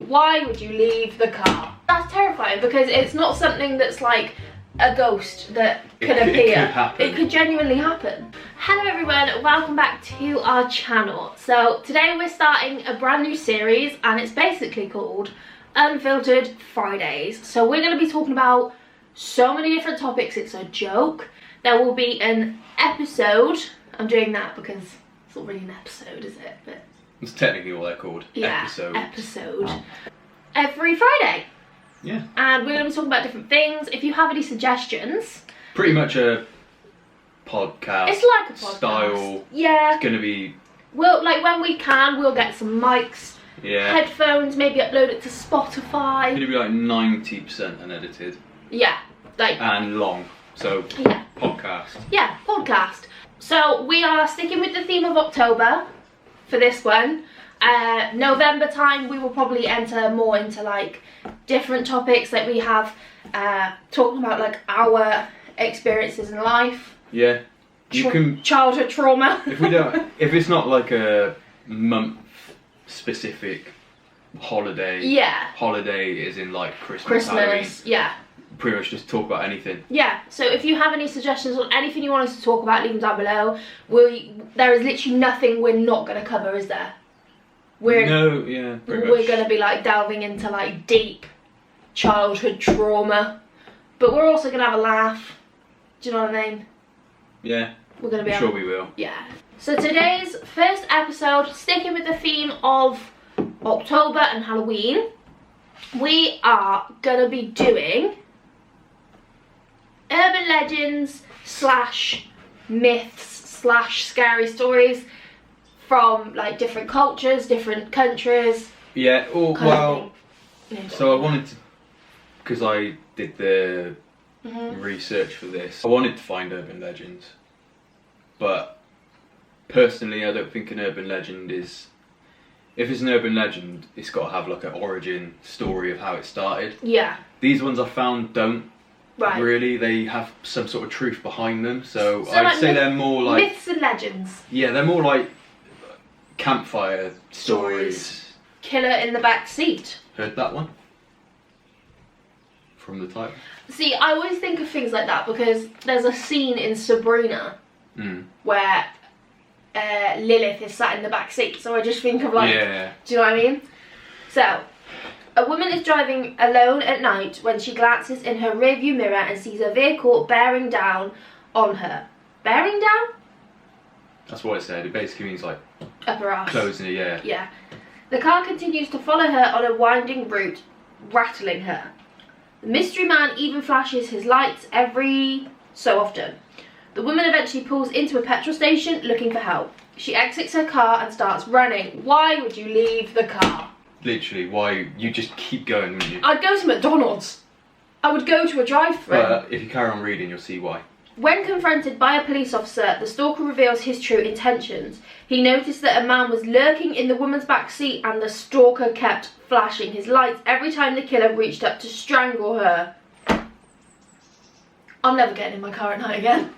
Why would you leave the car? That's terrifying because it's not something that's like a ghost that could appear. It could genuinely happen. Hello everyone, welcome back to our channel. So today we're starting a brand new series and it's basically called Unfiltered Fridays. So we're going to be talking about so many different topics, it's a joke. There will be an episode. I'm doing that because it's not really an episode, is it? But it's technically what they're called. Yeah, episode. Every Friday. Yeah. And we're going to be talking about different things. If you have any suggestions. Pretty much a podcast. It's like a podcast style. Yeah. It's going to be. We'll, like, when we can, we'll get some mics, headphones, maybe upload it to Spotify. It's going to be like 90% unedited. Yeah. Like. And long. So, yeah. Podcast. Yeah, podcast. So, we are sticking with the theme of October for this one. November time, we will probably enter more into, like, different topics that we have, talking about, like, our experiences in life. Yeah. You can. Childhood trauma. If it's not like a month specific holiday. Yeah. Holiday is in, like, Christmas, Halloween. Yeah. Pretty much just talk about anything. Yeah, so if you have any suggestions on anything you want us to talk about, leave them down below. There is literally nothing we're not going to cover, is there? We're going to be like delving into like deep childhood trauma. But we're also going to have a laugh. Do you know what I mean? Yeah. We're going to be sure we will. Yeah. So today's first episode, sticking with the theme of October and Halloween, we are going to be doing urban legends / myths / scary stories from like different cultures, different countries. Yeah, well, so I wanted to, because I did the research for this, I wanted to find urban legends. But personally, I don't think an urban legend is, if it's an urban legend, it's got to have like an origin story of how it started. Yeah. These ones I found don't. Right. Really, they have some sort of truth behind them, so I'd like say they're more like myths and legends. Yeah, they're more like campfire stories. Killer in the back seat. Heard that one? From the title. See, I always think of things like that because there's a scene in Sabrina where Lilith is sat in the back seat, so I just think of like, do you know what I mean? So, a woman is driving alone at night when she glances in her rearview mirror and sees a vehicle bearing down on her. Bearing down? That's what it said. It basically means like up her ass. Closing it, Yeah. The car continues to follow her on a winding route, rattling her. The mystery man even flashes his lights every so often. The woman eventually pulls into a petrol station looking for help. She exits her car and starts running. Why would you leave the car? Literally, why? You just keep going, wouldn't you? I'd go to McDonald's. I would go to a drive-thru. But if you carry on reading, you'll see why. When confronted by a police officer, the stalker reveals his true intentions. He noticed that a man was lurking in the woman's back seat and the stalker kept flashing his lights every time the killer reached up to strangle her. I'm never getting in my car at night again.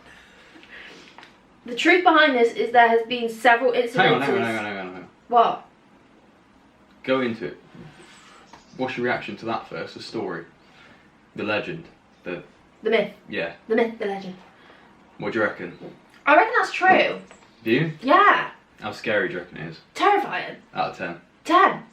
The truth behind this is there has been several incidences... Hang on. What? Go into it. What's your reaction to that first? The story, the legend, the myth. Yeah. The myth, the legend. What do you reckon? I reckon that's true. Do you? Yeah. How scary do you reckon it is? Terrifying. Out of 10. 10.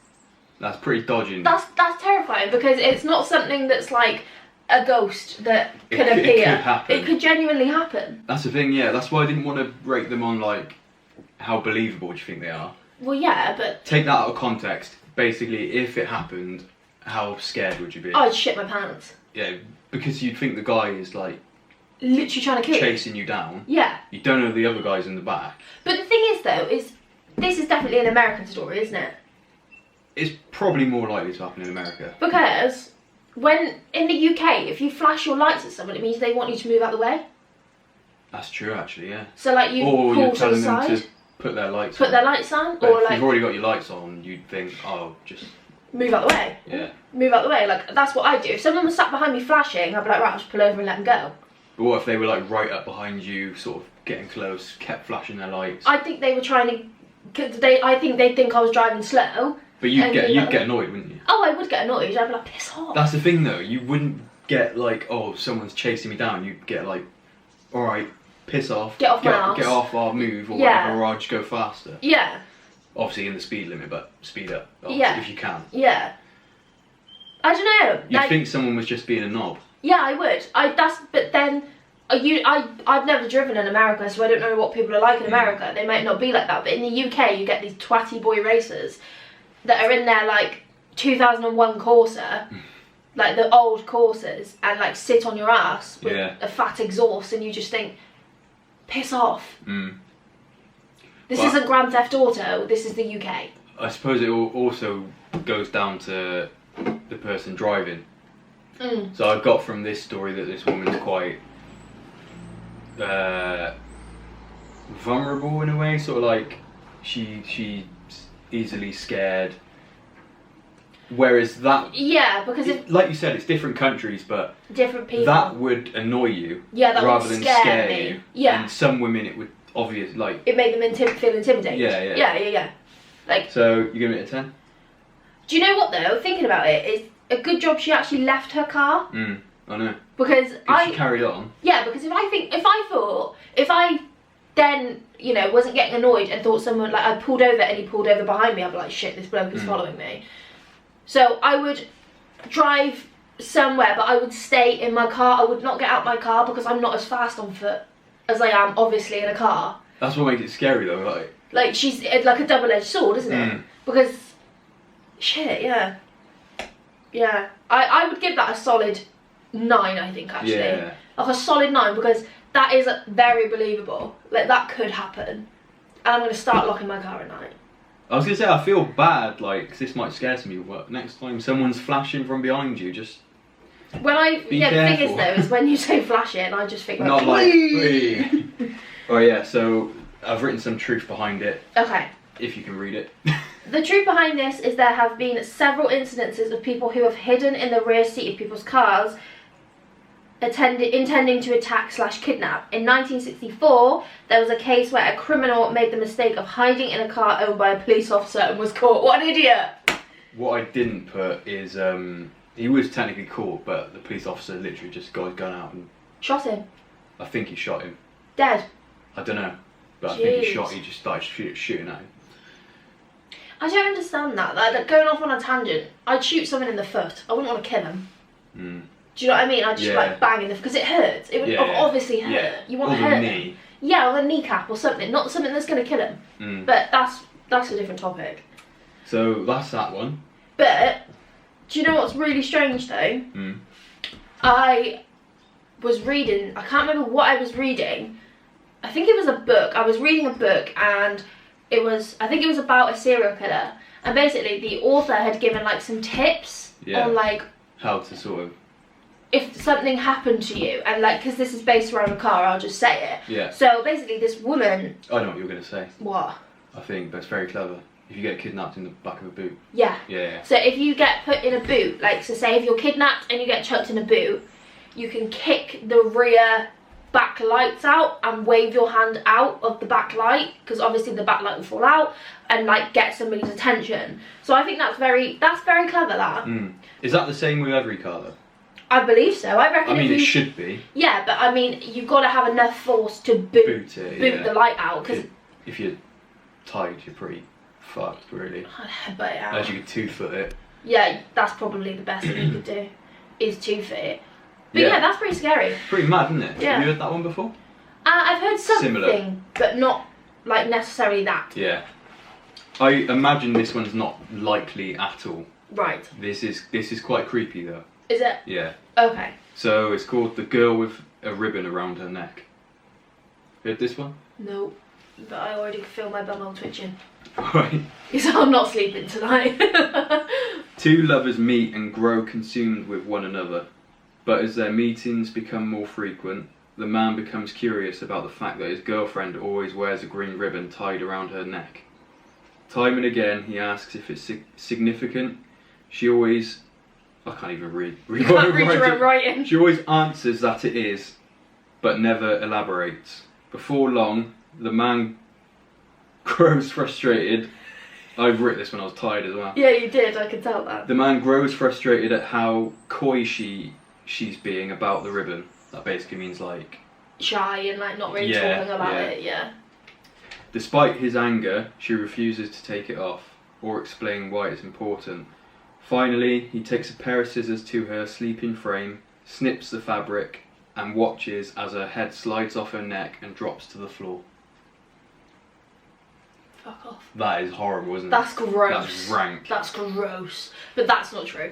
That's pretty dodgy. That's terrifying because it's not something that's like a ghost that could appear. It could happen. It could genuinely happen. That's the thing, yeah. That's why I didn't want to rate them on like how believable do you think they are. Well, yeah, but... Take that out of context. Basically, if it happened, how scared would you be? I'd shit my pants. Yeah, because you'd think the guy is like... literally trying to kill you. Chasing you down. Yeah. You don't know the other guy's in the back. But the thing is, though, is this is definitely an American story, isn't it? It's probably more likely to happen in America. Because when, in the UK, if you flash your lights at someone, it means they want you to move out the way. That's true, actually, yeah. So, like, you or pull you're to telling the side. them to put their lights on. Put their lights on, But or if like... you've already got your lights on, you'd think, oh, just... move out the way. Yeah. Move out the way, like, that's what I do. If someone was sat behind me flashing, I'd be like, right, I'll just pull over and let them go. But what if they were, like, right up behind you, sort of getting close, kept flashing their lights? I think they were trying to... I think they'd think I was driving slow. But you'd get annoyed, wouldn't you? Oh, I would get annoyed. I'd be like, piss off. That's the thing though, you wouldn't get like, oh, someone's chasing me down. You'd get like, alright, piss off. Get off my ass. Get off, I'll move or Yeah. whatever, or I'll just go faster. Yeah. Obviously in the speed limit, but speed up if you can. Yeah. I don't know. You'd think someone was just being a knob. Yeah, I would. But then I've never driven in America, so I don't know what people are like in America. They might not be like that, but in the UK you get these twatty boy racers that are in their like 2001 Corsa, like the old Corsas, and like sit on your ass with a fat exhaust, and you just think, piss off. This isn't Grand Theft Auto, this is the UK. I suppose it also goes down to the person driving. So I got from this story that this woman's quite vulnerable in a way, sort of like she's easily scared. Whereas that, because like you said, it's different countries, but different people. That would annoy you, that rather would than scare me. you. Yeah, and some women it would obviously like. It made them feel intimidated. Yeah. Like. So you give it a 10? Do you know what though? Thinking about it, it's a good job she actually left her car. I know. Because she carried on. Yeah, because if I then, you know, wasn't getting annoyed and thought someone, like, I pulled over and he pulled over behind me, I'd be like, shit, this bloke is following me. So I would drive somewhere, but I would stay in my car. I would not get out my car because I'm not as fast on foot as I am, obviously, in a car. That's what makes it scary, though, Like, she's like a double-edged sword, isn't it? Because, shit, yeah. Yeah. I would give that a solid 9, I think, actually. Yeah. Like a solid 9, because that is very believable. Like, that could happen. And I'm going to start locking my car at night. I was going to say, I feel bad, like, 'cause this might scare some people, but next time someone's flashing from behind you, just be the thing careful. is, though, is when you say flashing, I just think, like, not like, oh yeah, so I've written some truth behind it. Okay. If you can read it. The truth behind this is there have been several incidences of people who have hidden in the rear seat of people's cars intending to attack/kidnap. In 1964, there was a case where a criminal made the mistake of hiding in a car owned by a police officer and was caught. What an idiot! What I didn't put is, he was technically caught, but the police officer literally just got his gun out and... Shot him. I think he shot him. Dead. I don't know, but I think he just started shooting at him. I don't understand that. Like, going off on a tangent, I'd shoot someone in the foot. I wouldn't want to kill him. Do you know what I mean? I'd just like bang in the, because it hurts. It would obviously hurt. Yeah. You want or to hurt the knee. them. Yeah, or the kneecap or something. Not something that's going to kill him. But that's a different topic. So that's that one. But do you know what's really strange though? I was reading. I can't remember what I was reading. I think it was a book. I was reading a book and it was. I think it was about a serial killer. And basically, the author had given like some tips on like how to sort of. If something happened to you, and like, because this is based around a car, I'll just say it. Yeah. So basically, this woman. I know what you're going to say. What? I think that's very clever. If you get kidnapped in the back of a boot. Yeah. Yeah. So if you get put in a boot, like, so say if you're kidnapped and you get chucked in a boot, you can kick the rear back lights out and wave your hand out of the back light, because obviously the back light will fall out, and like get somebody's attention. So I think that's very clever. That. Is that the same with every car though? I believe so. I reckon. I mean, it should be. Yeah, but I mean, you've got to have enough force to boot the light out. Because if you're tied, you're pretty fucked, really. But yeah. Unless you could 2-foot it. Yeah, that's probably the best thing you could do, is 2-foot it. But yeah, that's pretty scary. Pretty mad, isn't it? Yeah. Have you heard that one before? I've heard something, similar, but not like necessarily that. Yeah. I imagine this one's not likely at all. Right. This is quite creepy though. Is it? Yeah. Okay. So it's called The Girl with a Ribbon Around Her Neck. Heard this one? No, but I already feel my bumhole twitching. Right. Because I'm not sleeping tonight. Two lovers meet and grow consumed with one another. But as their meetings become more frequent, the man becomes curious about the fact that his girlfriend always wears a green ribbon tied around her neck. Time and again, he asks if it's significant. She always... I can't even read. You can't read your own writing. She always answers that it is, but never elaborates. Before long, the man grows frustrated I've written this when I was tired as well. Yeah, you did. I could tell that. The man grows frustrated at how coy she's being about the ribbon. That basically means like shy and like not really talking about it. Yeah. Despite his anger, she refuses to take it off or explain why it's important. Finally, he takes a pair of scissors to her sleeping frame, snips the fabric, and watches as her head slides off her neck and drops to the floor. Fuck off. That is horrible, isn't it? That's gross. That's rank. That's gross. But that's not true.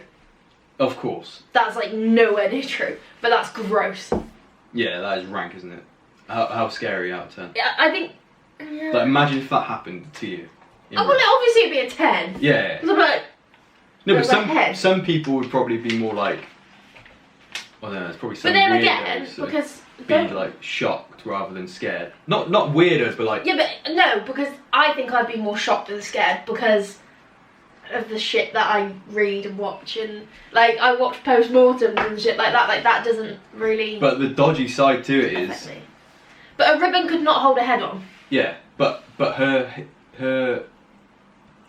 Of course. That's like nowhere near true. But that's gross. Yeah, that is rank, isn't it? How scary out of 10? Yeah, I think... Yeah. Like, imagine if that happened to you. Oh, well, obviously it'd be a 10. Yeah. Because I'm like... No, but some people would probably be more like... I don't know, it's probably some But then weirdos again, because... be like shocked rather than scared. Not weirdos, but like... Yeah, but no, because I think I'd be more shocked than scared because of the shit that I read and watch, and like I watch post-mortems and shit like that. Like that doesn't really... But the dodgy side to it is... me. But a ribbon could not hold a head on. Yeah, but her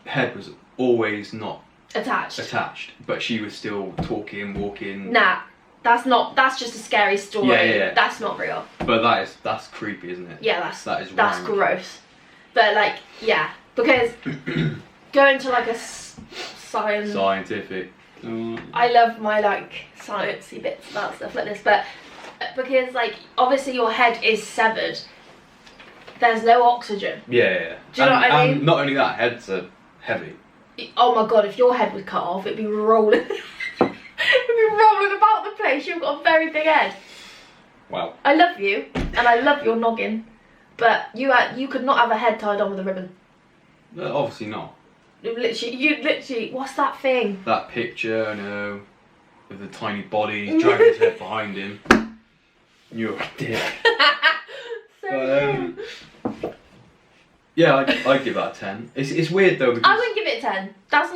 head was always not attached, but she was still talking, walking. Nah, that's just a scary story. Yeah. That's not real. But that's creepy, isn't it? Yeah, that's rank. Gross. But like, yeah, because going to like a scientific. I love my like sciencey bits about stuff like this, but because like obviously your head is severed, there's no oxygen. Yeah. Do you know what I mean? And not only that, heads are heavy. Oh my god, if your head was cut off, it'd be rolling. It'd be rolling about the place. You've got a very big head. Wow. I love you, and I love your noggin, but you could not have a head tied on with a ribbon. No, obviously not. You literally, what's that thing? That picture, I know, with the tiny body dragging his head behind him. You're a dick. Yeah, I'd give that a 10. It's weird though because... I wouldn't give it a 10. That's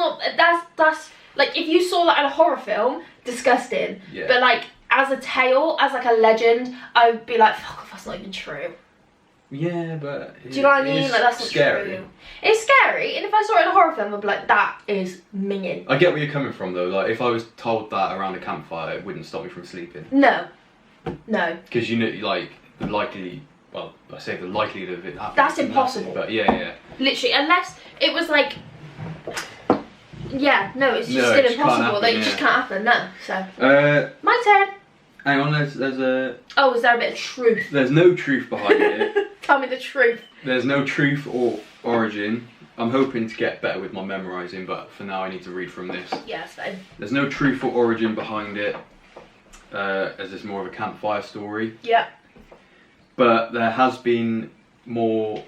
like, if you saw that in a horror film, disgusting. Yeah. But like, as a tale, as like a legend, I would be like, fuck off, that's not even true. Yeah, but... Do you know what I mean? Like, that's not scary. True. It's scary, and if I saw it in a horror film, I'd be like, that is minging. I get where you're coming from though. Like, if I was told that around a campfire, it wouldn't stop me from sleeping. No. Because you know, like, the likely... Well, I say the likelihood of it happening. That's impossible. But yeah. Literally, unless it was like... Yeah, no, it's just No, still it just can't impossible. happen, Like, it just can't happen, no. So, my turn. Hang on, there's a... Oh, is there a bit of truth? There's no truth behind it. Tell me the truth. There's no truth or origin. I'm hoping to get better with my memorising, but for now I need to read from this. Yeah, it's fine. There's no truth or origin behind it, as it's more of a campfire story. Yeah. But there has been more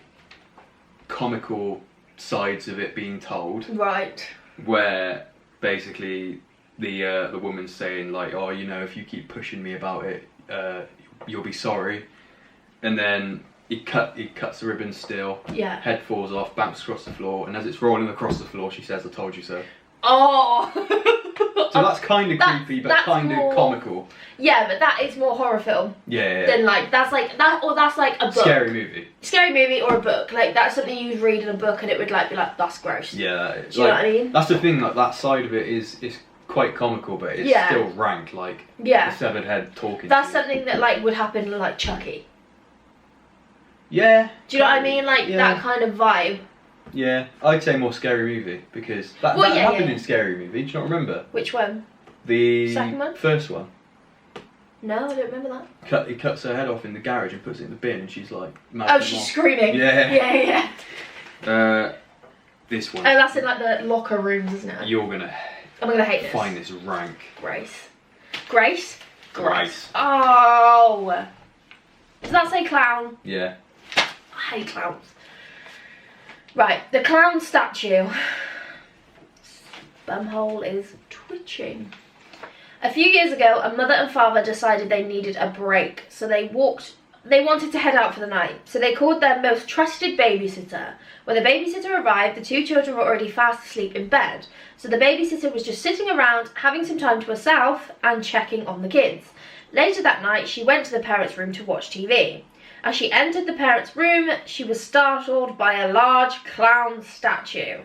comical sides of it being told. Right. Where basically the woman's saying like, oh, you know, if you keep pushing me about it, you'll be sorry. And then he cuts the ribbon still. Yeah. Head falls off, bounces across the floor, and as it's rolling across the floor, she says, "I told you so." Oh. So that's kind of creepy, but kind of comical. Yeah, but that is more horror film. Yeah. Than like that's like a book. Scary movie. Scary movie or a book. Like that's something you'd read in a book and it would like be like, that's gross. Yeah. Do you know what I mean? That's the thing. Like that side of it is quite comical, but it's still rank. Like the severed head talking. That's something that like would happen in like Chucky. Yeah. Do you know what I mean? Like that kind of vibe. Yeah, I'd say more Scary Movie because that happened in Scary Movie. Do you not remember? Which one? The second one? First one. No, I don't remember that. He cuts her head off in the garage and puts it in the bin, and she's like, oh, she's screaming. Yeah. This one. Oh, that's in like the locker rooms, isn't it? I'm gonna hate this. Find this rank. Grace. Oh. Does that say clown? Yeah. I hate clowns. Right, the clown statue. Bumhole is twitching. A few years ago, a mother and father decided they needed a break, so they wanted to head out for the night. So they called their most trusted babysitter. When the babysitter arrived, the two children were already fast asleep in bed. So the babysitter was just sitting around, having some time to herself and checking on the kids. Later that night, she went to the parents' room to watch TV. As she entered the parents' room, she was startled by a large clown statue.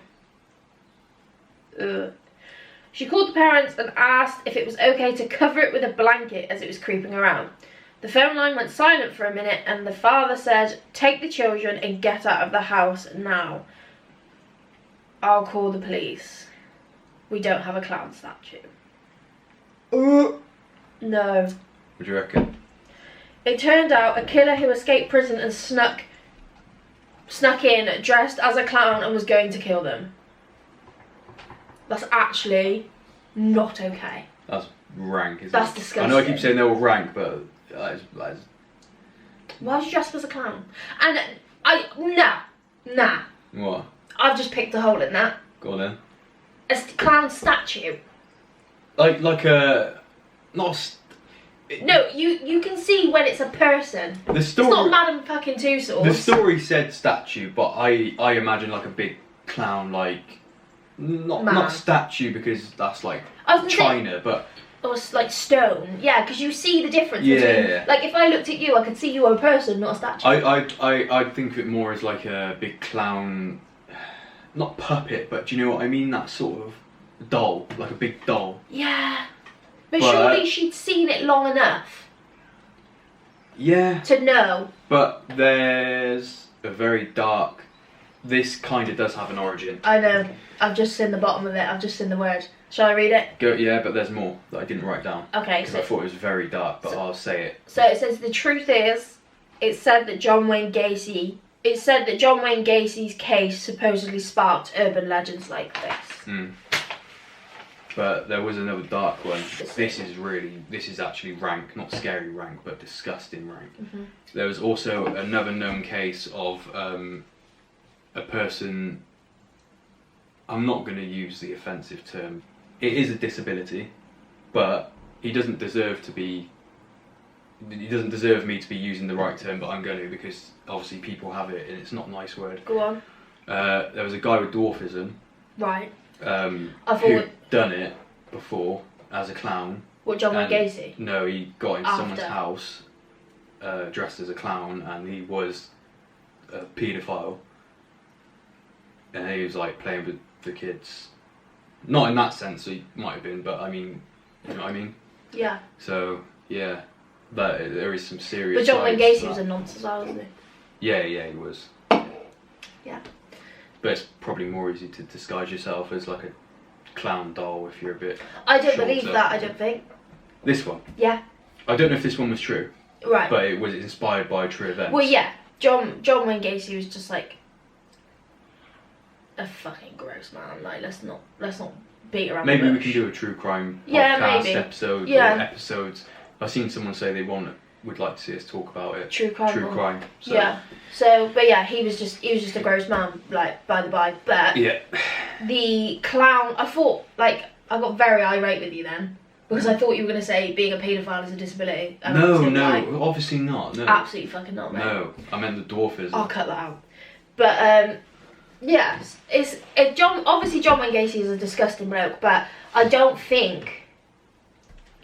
Ugh. She called the parents and asked if it was okay to cover it with a blanket as it was creeping around. The phone line went silent for a minute and the father said, "Take the children and get out of the house now. I'll call the police. We don't have a clown statue." No. What do you reckon? It turned out a killer who escaped prison and snuck in dressed as a clown and was going to kill them. That's actually not okay. That's rank, isn't That's it? disgusting. I know I keep saying they're all rank, but that is... Why was you dressed as a clown? And nah. What? I've just picked a hole in that. Go on then. A clown statue. Like a... Not a... No, you can see when it's a person. The story... It's not Madam fucking Tussauds. The story said statue, but I imagine like a big clown, like... Not statue, because that's like China, but... Or like stone, yeah, because you see the difference Yeah. between... Like, if I looked at you, I could see you a person, not a statue. I think of it more as like a big clown... Not puppet, but do you know what I mean? That sort of doll, like a big doll. Yeah. But surely she'd seen it long enough. Yeah. To know. But there's a very dark... This kind of does have an origin. I know. I've just seen the bottom of it. I've just seen the word. Shall I read it? Go, yeah, but there's more that I didn't write down. Okay. Because I thought it was very dark, but I'll say it. So it says, the truth is, it said that John Wayne Gacy's case supposedly sparked urban legends like this. But there was another dark one. This is actually rank, not scary rank, but disgusting rank. There was also another known case of a person, I'm not going to use the offensive term, it is a disability, but he doesn't deserve me to be using the right term, but I'm going to, because obviously people have it and it's not a nice word. Go on. There was a guy with dwarfism. Right. Who'd done it before as a clown. What, John Wayne Gacy? No, he got into someone's house dressed as a clown, and he was a paedophile. And he was like playing with the kids. Not in that sense, he might have been, but I mean, you know what I mean? Yeah. So, yeah, there is some serious... But John Wayne Gacy was a nonce as well, wasn't he? Yeah, he was. Yeah. But it's probably more easy to disguise yourself as like a clown doll if you're a bit I don't shorter. believe that, I don't think. This one? Yeah. I don't know if this one was true. Right. But it was inspired by true events. Well, yeah. John Wayne Gacy was just like a fucking gross man. Like, let's not beat around Maybe the we bush. can do a true crime podcast episode or episodes. I've seen someone say they would like to see us talk about it. True crime. So. Yeah. So, but yeah, he was just a gross man, like, by the by. But yeah. The clown, I thought, like, I got very irate with you then. Because I thought you were going to say being a paedophile is a disability. And No, obviously not. No. Absolutely fucking not, mate. No, I meant the dwarfism. I'll cut that out. But, yeah, obviously John Wayne Gacy is a disgusting bloke, but I don't think,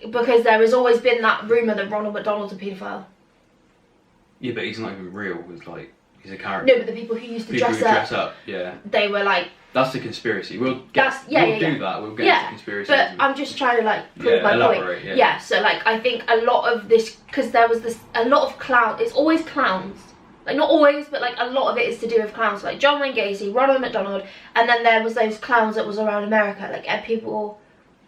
because there has always been that rumour that Ronald McDonald's a paedophile. Yeah, but he's not even real. He's a character. No, but the people who used to dress up, yeah. They were like... That's the conspiracy. We'll do that. We'll get into conspiracy. But I'm just trying to, like, prove my point. Yeah, so, like, I think a lot of this, because there was a lot of clowns, it's always clowns. Like, not always, but, like, a lot of it is to do with clowns. Like, John Wayne Gacy, Ronald McDonald, and then there was those clowns that was around America. Like, people,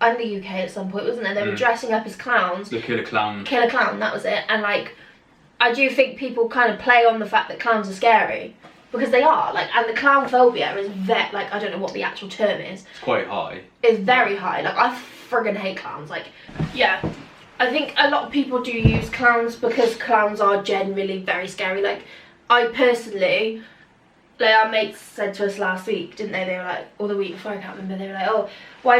and the UK at some point, wasn't there? They were dressing up as clowns. The Killer Clown. Killer Clown, that was it. And, like, I do think people kind of play on the fact that clowns are scary. Because they are. Like, and the clown phobia is like, I don't know what the actual term is. It's quite high. It's very high. Like, I friggin' hate clowns. Like, yeah. I think a lot of people do use clowns because clowns are generally very scary. Like, I personally, like, our mates said to us last week, didn't they? They were like, or the week before, I can't remember. They were like, oh,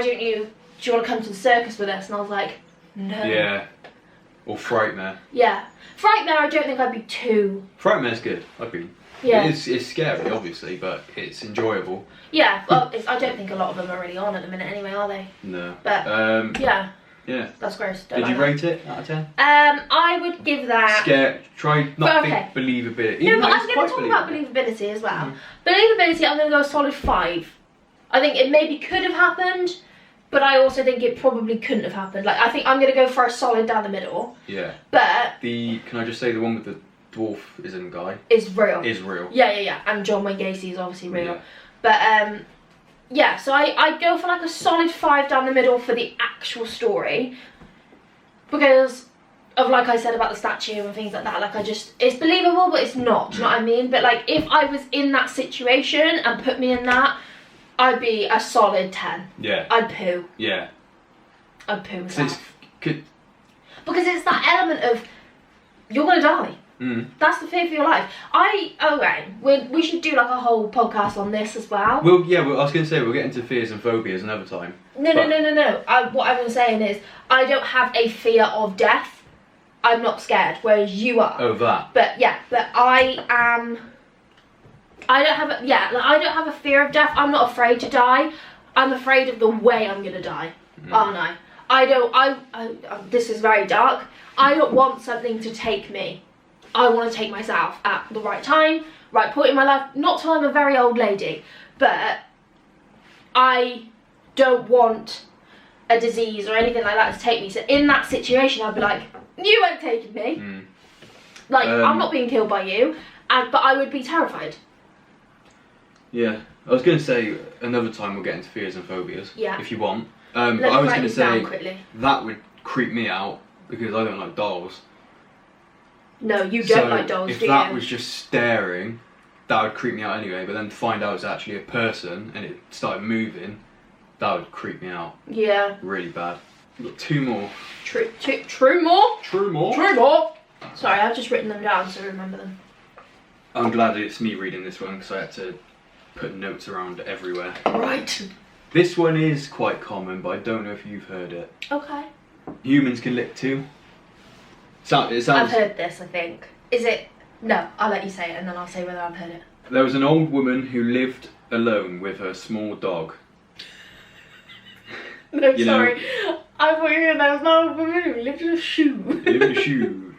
do you want to come to the circus with us? And I was like, no. Yeah. Or Frightmare. Yeah. Frightmare, I don't think I'd be too... Frightmare's good. I'd be... Yeah. It's scary, obviously, but it's enjoyable. Yeah, well, I don't think a lot of them are really on at the minute anyway, are they? No. But, yeah. Yeah. That's gross. Did you rate it out of 10? I would give that... Try not think believability. No, but I'm going to talk about believability as well. Believability, I'm going to go a solid 5. I think it maybe could have happened, but I also think it probably couldn't have happened. Like, I think I'm going to go for a solid down the middle. Yeah. But... Can I just say the one with the dwarfism guy? Is real. Is real. Yeah. And John Wayne Gacy is obviously real. Yeah. But, yeah, so I go for like a solid 5 down the middle for the actual story. Because of, like I said about the statue and things like that, like it's believable, but it's not, do you know what I mean? But like, if I was in that situation and put me in that, I'd be a solid 10. Yeah. I'd poo. Yeah. I'd poo myself. Because it's that element of, you're gonna die. That's the fear for your life. We should do like a whole podcast on this as well. Well, yeah, I was going to say, we'll get into fears and phobias another time. No. What I was saying is, I don't have a fear of death. I'm not scared, whereas you are. Oh, that. But yeah, I don't have a fear of death. I'm not afraid to die. I'm afraid of the way I'm gonna die, aren't I? This is very dark. I don't want something to take me. I want to take myself at the right time, right point in my life. Not till I'm a very old lady, but I don't want a disease or anything like that to take me. So in that situation, I'd be like, you ain't taking me. Like, I'm not being killed by you, but I would be terrified. Yeah, I was going to say another time we'll get into fears and phobias. Yeah. If you want. But I was going to say that would creep me out because I don't like dolls. No, you don't like dolls, do you? If that was just staring, that would creep me out anyway. But then to find out it's actually a person and it started moving, that would creep me out. Yeah. Really bad. We've got 2 more. True more? True more? True more. Sorry, I've just written them down so I remember them. I'm glad it's me reading this one because I had to put notes around everywhere. Right. This one is quite common, but I don't know if you've heard it. Okay. Humans can lick too. It sounds... I've heard this, I think. Is it... No, I'll let you say it and then I'll say whether I've heard it. There was an old woman who lived alone with her small dog. No, sorry. I thought you were there was an old woman who lived in a shoe. Lived in a shoe.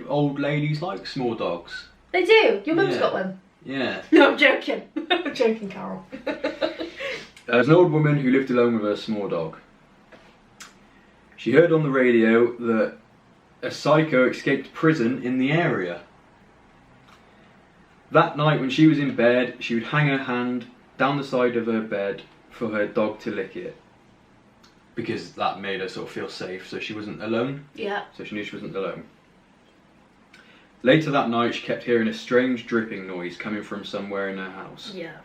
Old ladies like small dogs. They do. Your mum's got one. Yeah. No, I'm joking. I'm joking, Carol. There's an old woman who lived alone with her small dog. She heard on the radio that a psycho escaped prison in the area. That night when she was in bed, she would hang her hand down the side of her bed for her dog to lick it. Because that made her sort of feel safe, so she wasn't alone. Yeah. So she knew she wasn't alone. Later that night, she kept hearing a strange dripping noise coming from somewhere in her house. Yeah.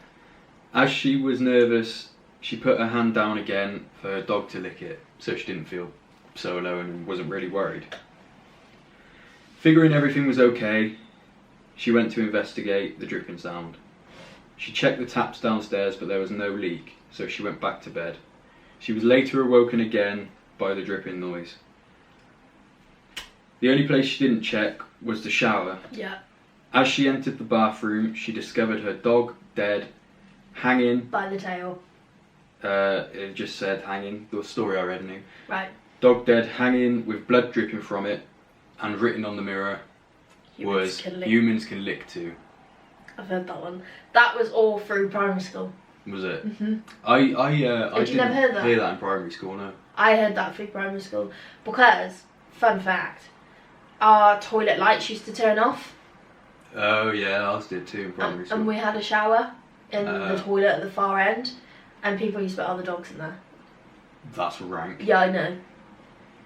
As she was nervous, she put her hand down again for her dog to lick it, so she didn't feel so alone and wasn't really worried. Figuring everything was okay, she went to investigate the dripping sound. She checked the taps downstairs, but there was no leak, so she went back to bed. She was later awoken again by the dripping noise. The only place she didn't check was the shower. Yeah. As she entered the bathroom, she discovered her dog dead, hanging. By the tail. It just said hanging, the story I read knew. Right. Dog dead, hanging with blood dripping from it, and written on the mirror was humans can lick too. I've heard that one. That was all through primary school. Was it? Mm-hmm. I Did you never hear that? hear that in primary school, no. I heard that through primary school because, fun fact, our toilet lights used to turn off. Oh yeah, ours did too in primary school. And we had a shower in the toilet at the far end, and people used to put other dogs in there. That's rank. Yeah, I know.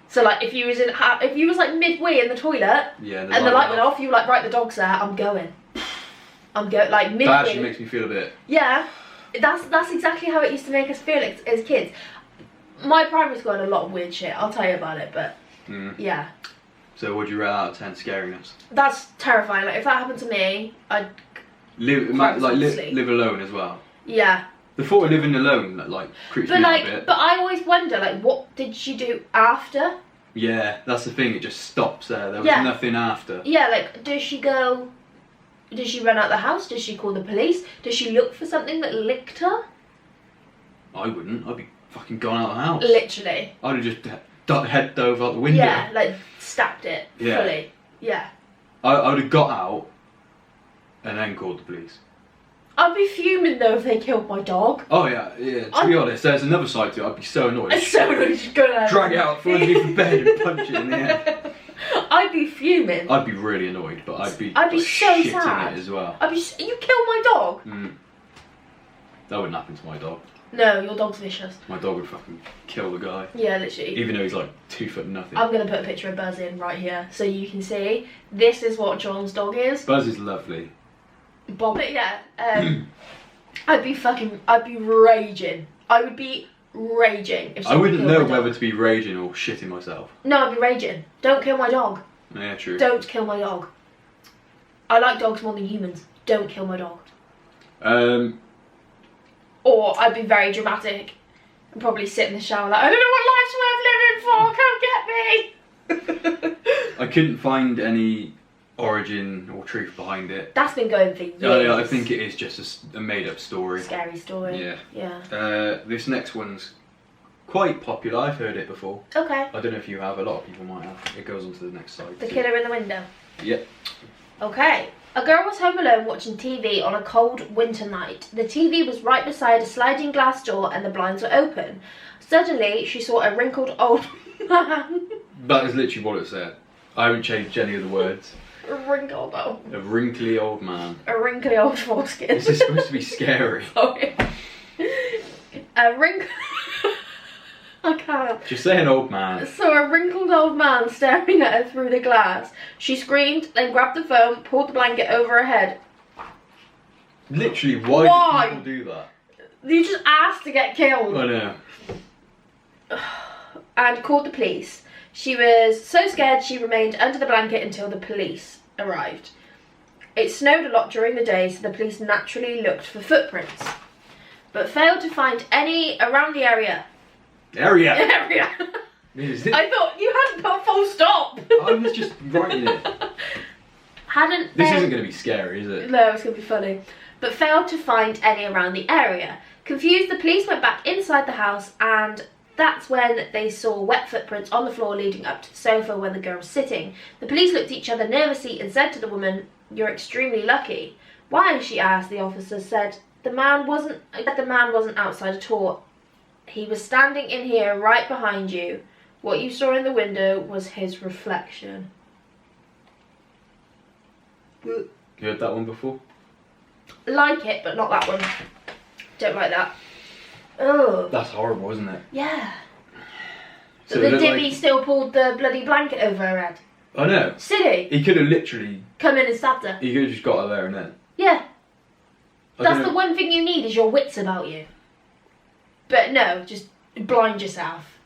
So like, if you was like midway in the toilet, yeah, and the light went off, you were like, right, the dog's there, I'm going. Like midway. That actually makes me feel a bit. Yeah, that's exactly how it used to make us feel as kids. My primary school had a lot of weird shit. I'll tell you about it, but yeah. So would you rate out of 10 scariness? That's terrifying. Like if that happened to me, I'd live alone as well. Yeah. The thought of living alone creeps me out a bit. But I always wonder, like, what did she do after? Yeah, that's the thing. It just stops there. There was nothing after. Yeah, like, does she run out the house? Does she call the police? Does she look for something that licked her? I wouldn't. I'd be fucking gone out of the house. Literally. I'd have just head dove out the window. Yeah, like stabbed it fully. Yeah. I would have got out and then called the police. I'd be fuming though if they killed my dog. Oh yeah. To be honest, there's another side to it. I'd be so annoyed. I'm so annoyed to go there. Drag it out from underneath the bed and punch it in the head. I'd be fuming. I'd be really annoyed, but I'd be so shitting sad. it as well. You killed my dog? That wouldn't happen to my dog. No, your dog's vicious. My dog would fucking kill the guy. Yeah, literally. Even though he's like 2 foot nothing. I'm going to put a picture of Buzz in right here so you can see. This is what John's dog is. Buzz is lovely. Bobbit, yeah. I'd be raging. I would be raging if I wouldn't killed know my dog. whether to be raging or shitting myself. No, I'd be raging. Don't kill my dog. Yeah, true. Don't kill my dog. I like dogs more than humans. Don't kill my dog. Or I'd be very dramatic and probably sit in the shower like, I don't know what life's worth living for, come get me! I couldn't find any origin or truth behind it. That's been going for years. Yeah, I think it is just a made up story. Scary story. Yeah. This next one's quite popular. I've heard it before. Okay. I don't know if you have. A lot of people might have. It goes on to the next slide. The killer in the window. Yep. Okay. A girl was home alone watching TV on a cold winter night. The TV was right beside a sliding glass door and the blinds were open. Suddenly, she saw a wrinkled old man. That is literally what it said. I haven't changed any of the words. A wrinkled old. A wrinkly old man. A wrinkly old foreskin. This is supposed to be scary. Sorry. A wrinkled... I can't. Just say an old man. So a wrinkled old man staring at her through the glass. She screamed, then grabbed the phone, pulled the blanket over her head. Literally, why do people do that? You just asked to get killed. I know. And called the police. She was so scared she remained under the blanket until the police arrived. It snowed a lot during the day, so the police naturally looked for footprints, but failed to find any around the area. Area. I thought you hadn't put a full stop. I was just writing it. This isn't going to be scary, is it? No, it's going to be funny. But failed to find any around the area. Confused, the police went back inside the house, and that's when they saw wet footprints on the floor leading up to the sofa where the girl was sitting. The police looked at each other nervously and said to the woman, "You're extremely lucky." "Why?" she asked. The officer said, the man wasn't outside at all. He was standing in here right behind you. What you saw in the window was his reflection. You heard that one before? Like it, but not that one. Don't like that. Oh. That's horrible, isn't it? Yeah. So But the divvy still pulled the bloody blanket over her head. I know. Silly. He could have literally... Come in and stabbed her. He could have just got her there and then. Yeah. I That's the one thing you need is your wits about you. But no, just blind yourself.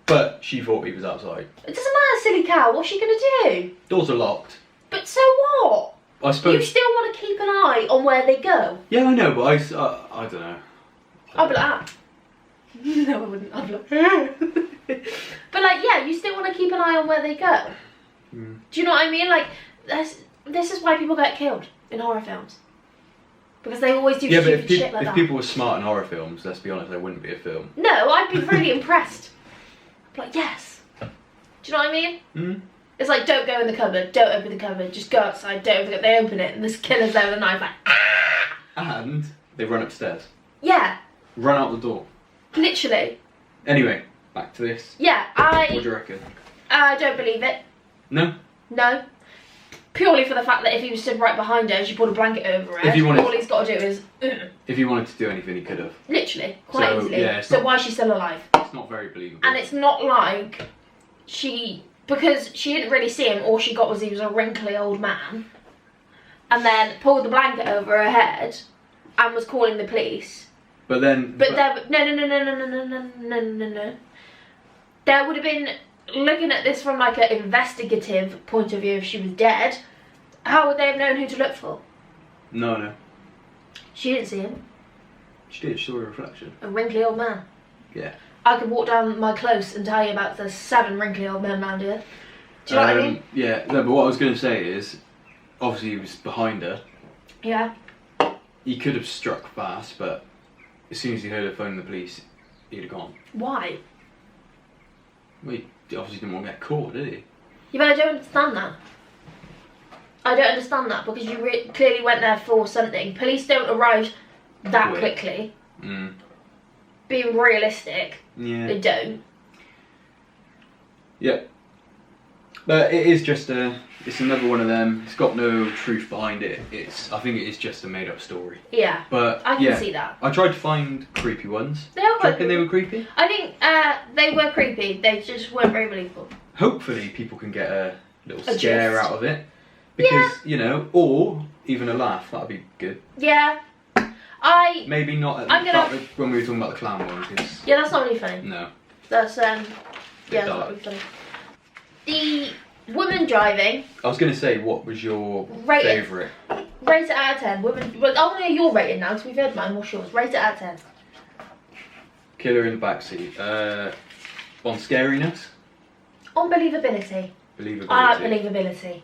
But she thought he was outside. It doesn't matter, silly cow. What's she going to do? Doors are locked. But so what? I suppose... You still want to keep an eye on where they go. Yeah, I know, but I don't know. I'd be like, ah. No, I wouldn't. I'd be like, but like, yeah, you still want to keep an eye on where they go. Mm. Do you know what I mean? Like, this is why people get killed in horror films. Because they always do stupid shit like that. If people were smart in horror films, let's be honest, there wouldn't be a film. No, I'd be really impressed. Like, yes. Do you know what I mean? Mm. It's like, don't go in the cupboard, don't open the cupboard, just go outside, don't open it. They open it, and this killer's there with a knife, like, ah! And they run upstairs. Yeah. Run out the door. Literally. Anyway, back to this. Yeah, What do you reckon? I don't believe it. No? No. Purely for the fact that if he was stood right behind her and she pulled a blanket over her head, all he's got to do is... If he wanted to do anything, he could have. Literally, quite easily. Yeah, so why is she still alive? It's not very believable. And it's not like she... Because she didn't really see him, all she got was he was a wrinkly old man. And then pulled the blanket over her head and was calling the police. But then... But there... No. There would have been... Looking at this from like an investigative point of view, if she was dead, how would they have known who to look for? No. She didn't see him. She did, she saw a reflection. A wrinkly old man. Yeah. I could walk down my close and tell you about the 7 wrinkly old men around here. Do you know what I mean? Yeah, no, but what I was going to say is, obviously he was behind her. Yeah. He could have struck fast, but as soon as he heard her phone the police, he'd have gone. Why? Well, he obviously didn't want to get caught, did he? Yeah, but I don't understand that. I don't understand that, because you clearly went there for something. Police don't arrive that quickly. Being realistic, they don't. Yeah. But it is just it's another one of them. It's got no truth behind it. I think it is just a made up story. Yeah. But I can see that. I tried to find creepy ones. They are creepy. They were creepy? I think they were creepy. They just weren't very believable. Hopefully people can get a little scare out of it. Because, you know, or even a laugh, that'd be good. Yeah. Maybe not when we were talking about the clown one. Yeah, that's not really funny. No. That's, yeah, that's not really funny. The woman driving. I was going to say, what was your favourite? Rate it out of 10. Women. Well, I want to hear your rating now, because we've heard mine. What's yours? Rate it out of 10. Killer in the backseat. On scariness? On believability. Believability. I like believability.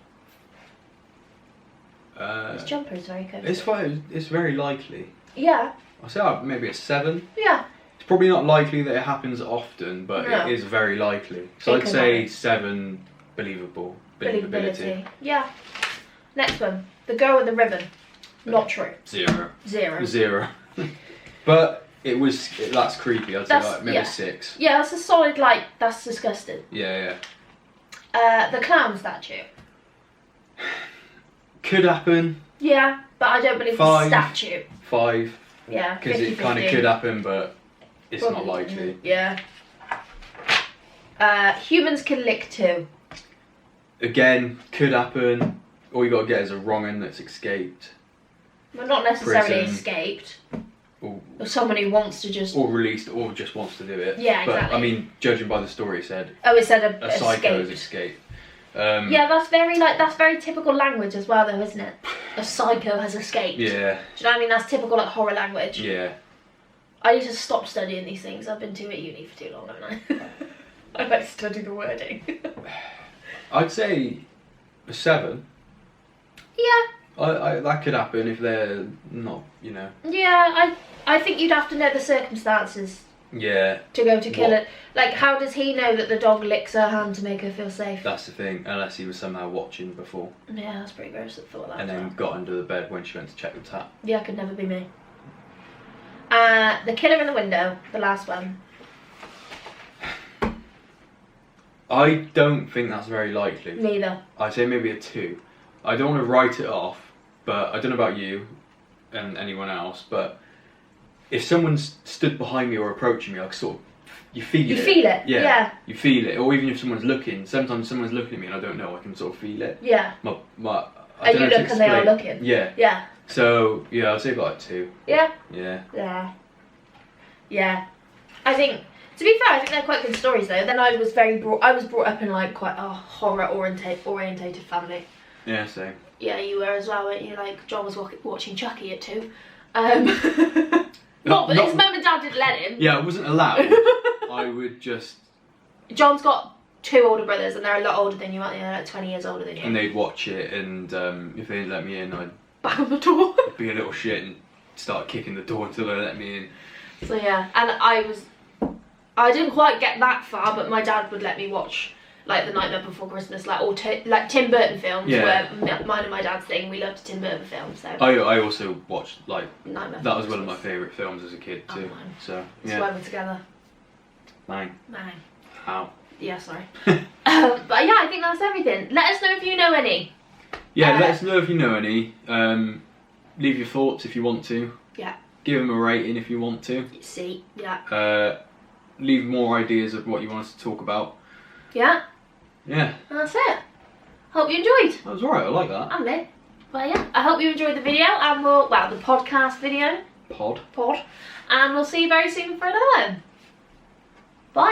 This jumper is very cozy. It's very likely. Yeah. I'll say maybe a 7. Yeah. It's probably not likely that it happens often, but it is very likely. So I'd say 7, believable. Believability. Yeah. Next one. The girl with the ribbon. Not true. 0. 0. But that's creepy. I'd say maybe a 6. Yeah, that's a solid, that's disgusting. Yeah. The clown statue. Could happen. Yeah, but I don't believe the statue. 5. Yeah, because it kind of could happen, but it's not likely. Yeah. Humans can lick too. Again, could happen. All you got to get is a wrong un that's escaped. Well, not necessarily escaped. Or someone who wants to just... Or released, or just wants to do it. Yeah, exactly. But, I mean, judging by the story, it said... Oh, it said a psycho has escaped. Yeah, that's very typical language as well, though, isn't it? A psycho has escaped. Yeah. Do you know what I mean? That's typical, horror language. Yeah. I need to stop studying these things. I've been at uni for too long, haven't I? I study the wording. I'd say a 7. Yeah. That could happen if they're not, you know. Yeah, I think you'd have to know the circumstances. Yeah. To go to kill it. Like, how does he know that the dog licks her hand to make her feel safe? That's the thing, unless he was somehow watching before. Yeah, that's pretty gross. I thought that. And then got under the bed when she went to check the tap. Yeah, could never be me. The killer in the window, the last one. I don't think that's very likely. Neither. I'd say maybe a 2. I don't want to write it off, but I don't know about you and anyone else, but if someone's stood behind me or approaching me, like sort of, you feel it. You feel it, yeah. You feel it, or even if someone's looking, sometimes someone's looking at me and I don't know, I can sort of feel it. Yeah. I and you look and they are looking. Yeah. Yeah. So, yeah, I'd say like 2. Yeah? Yeah. Yeah. Yeah. I think, to be fair, I think they're quite good stories though. Then I was brought up in like quite a horror orientated family. Yeah, same. Yeah, you were as well, weren't you? Like, John was watching Chucky at 2. But his mum and dad didn't let him. Yeah, I wasn't allowed. I would just... John's got 2 older brothers and they're a lot older than you, aren't they? They're like 20 years older than you. And they'd watch it, and if they didn't let me in, I'd... Bang on the door. be a little shit and start kicking the door until they let me in. So yeah, and I didn't quite get that far, but my dad would let me watch like The Nightmare Before Christmas, like Tim Burton films. Yeah. Where mine and my dad's thing, we loved Tim Burton films. So I also watched like Nightmare that was Before one of my Christmas. favourite films as a kid too. Oh, mine. So that's why we're together. 9. How? Yeah, sorry. But yeah, I think that's everything. Let us know if you know any. Yeah, let us know if you know any. Leave your thoughts if you want to. Yeah. Give them a rating if you want to. See, yeah. Leave more ideas of what you want us to talk about. Yeah. Yeah. And that's it. Hope you enjoyed. That was alright, I like that. I'm lit. Well, yeah, I hope you enjoyed the video, and the podcast video. Pod. And we'll see you very soon for another one. Bye.